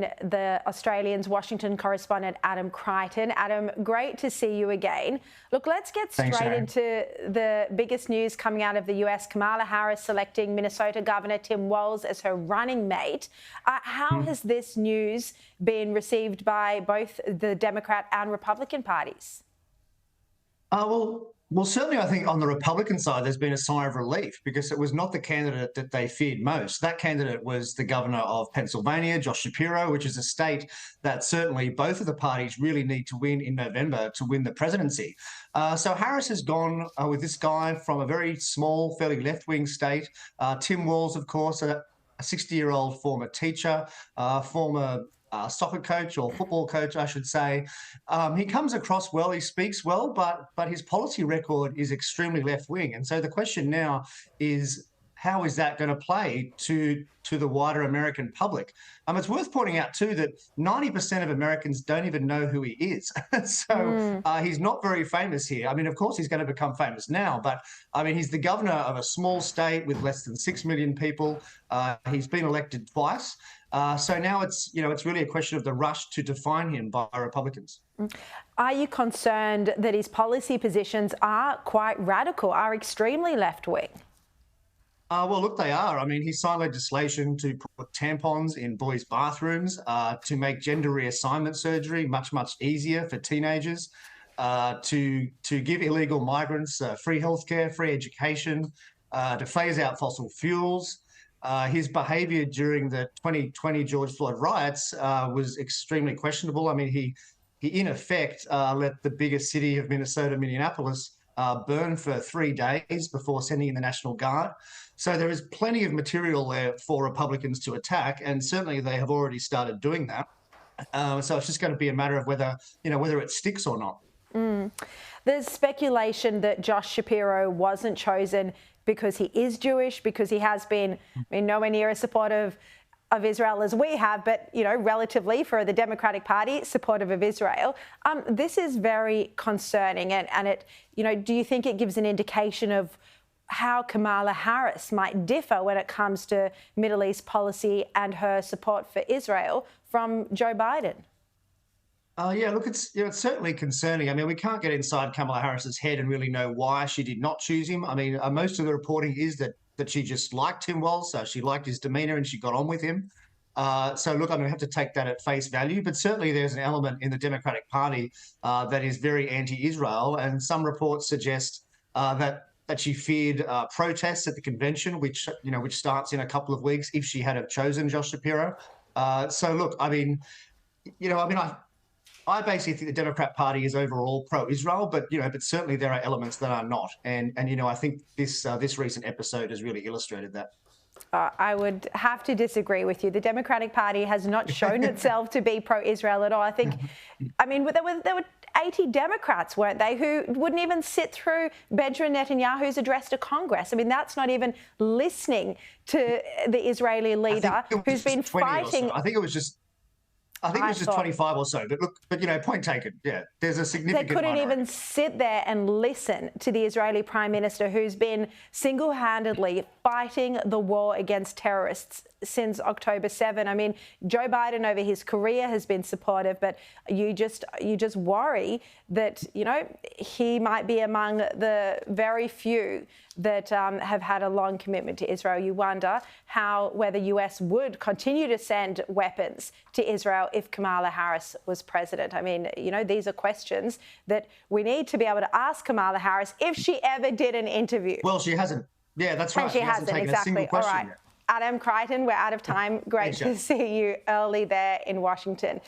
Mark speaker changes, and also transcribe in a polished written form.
Speaker 1: The Australian's Washington correspondent, Adam Creighton. Adam, great to see you again. Look, let's get straight into the biggest news coming out of the US. Kamala Harris selecting Minnesota Governor Tim Walz as her running mate. How has this news been received by both the Democrat and Republican parties?
Speaker 2: Well, certainly I think on the Republican side, there's been a sigh of relief because it was not the candidate that they feared most. That candidate was the governor of Pennsylvania, Josh Shapiro, which is a state that certainly both of the parties really need to win in November to win the presidency. So Harris has gone with this guy from a very small, fairly left-wing state. Tim Walz, of course, a 60-year-old former teacher, former soccer coach or football coach, I should say. He comes across well, he speaks well, but his policy record is extremely left-wing. And so the question now is, how is that going to play to the wider American public? It's worth pointing out, too, that 90% of Americans don't even know who he is. So he's not very famous here. I mean, of course, he's going to become famous now, but I mean, he's the governor of a small state with less than 6 million people. He's been elected twice. So now it's really a question of the rush to define him by Republicans.
Speaker 1: Are you concerned that his policy positions are quite radical, are extremely left-wing?
Speaker 2: Well, look, they are. I mean, he signed legislation to put tampons in boys' bathrooms, to make gender reassignment surgery much, much easier for teenagers, to give illegal migrants free healthcare, free education, to phase out fossil fuels. His behaviour during the 2020 George Floyd riots was extremely questionable. I mean, he in effect let the biggest city of Minnesota, Minneapolis, burn for 3 days before sending in the National Guard. So there is plenty of material there for Republicans to attack, and certainly they have already started doing that. So it's just going to be a matter of whether it sticks or not.
Speaker 1: There's speculation that Josh Shapiro wasn't chosen because he is Jewish, because he has been, I mean, nowhere near as supportive of Israel as we have, but, relatively for the Democratic Party, supportive of Israel. This is very concerning. And it, do you think it gives an indication of how Kamala Harris might differ when it comes to Middle East policy and her support for Israel from Joe Biden?
Speaker 2: Yeah, look, it's certainly concerning. I mean, we can't get inside Kamala Harris's head and really know why she did not choose him. I mean, most of the reporting is that she just liked Tim Walz, so she liked his demeanour and she got on with him. So, look, I'm going to have to take that at face value. But certainly there's an element in the Democratic Party that is very anti-Israel, and some reports suggest that she feared protests at the convention, which starts in a couple of weeks if she had have chosen Josh Shapiro. So, look, I basically think the Democrat Party is overall pro-Israel, but certainly there are elements that are not, and I think this recent episode has really illustrated that.
Speaker 1: I would have to disagree with you. The Democratic Party has not shown itself to be pro-Israel at all. I think, there were 80 Democrats, weren't they, who wouldn't even sit through Benjamin Netanyahu's address to Congress. I mean, that's not even listening to the Israeli leader who's been fighting.
Speaker 2: I think it was just 25 or so. But look, point taken. Yeah, there's a significant
Speaker 1: They couldn't
Speaker 2: minority.
Speaker 1: even sit there and listen to the Israeli Prime Minister, who's been single-handedly fighting the war against terrorists since October 7. I mean, Joe Biden over his career has been supportive, but you just worry that, he might be among the very few that have had a long commitment to Israel. You wonder whether US would continue to send weapons to Israel if Kamala Harris was president. I mean, these are questions that we need to be able to ask Kamala Harris if she ever did an interview.
Speaker 2: Well, she hasn't. Yeah, that's right.
Speaker 1: And she hasn't
Speaker 2: taken
Speaker 1: exactly.
Speaker 2: a single question
Speaker 1: All right.
Speaker 2: yet.
Speaker 1: Adam Creighton, we're out of time. Great to see you early there in Washington.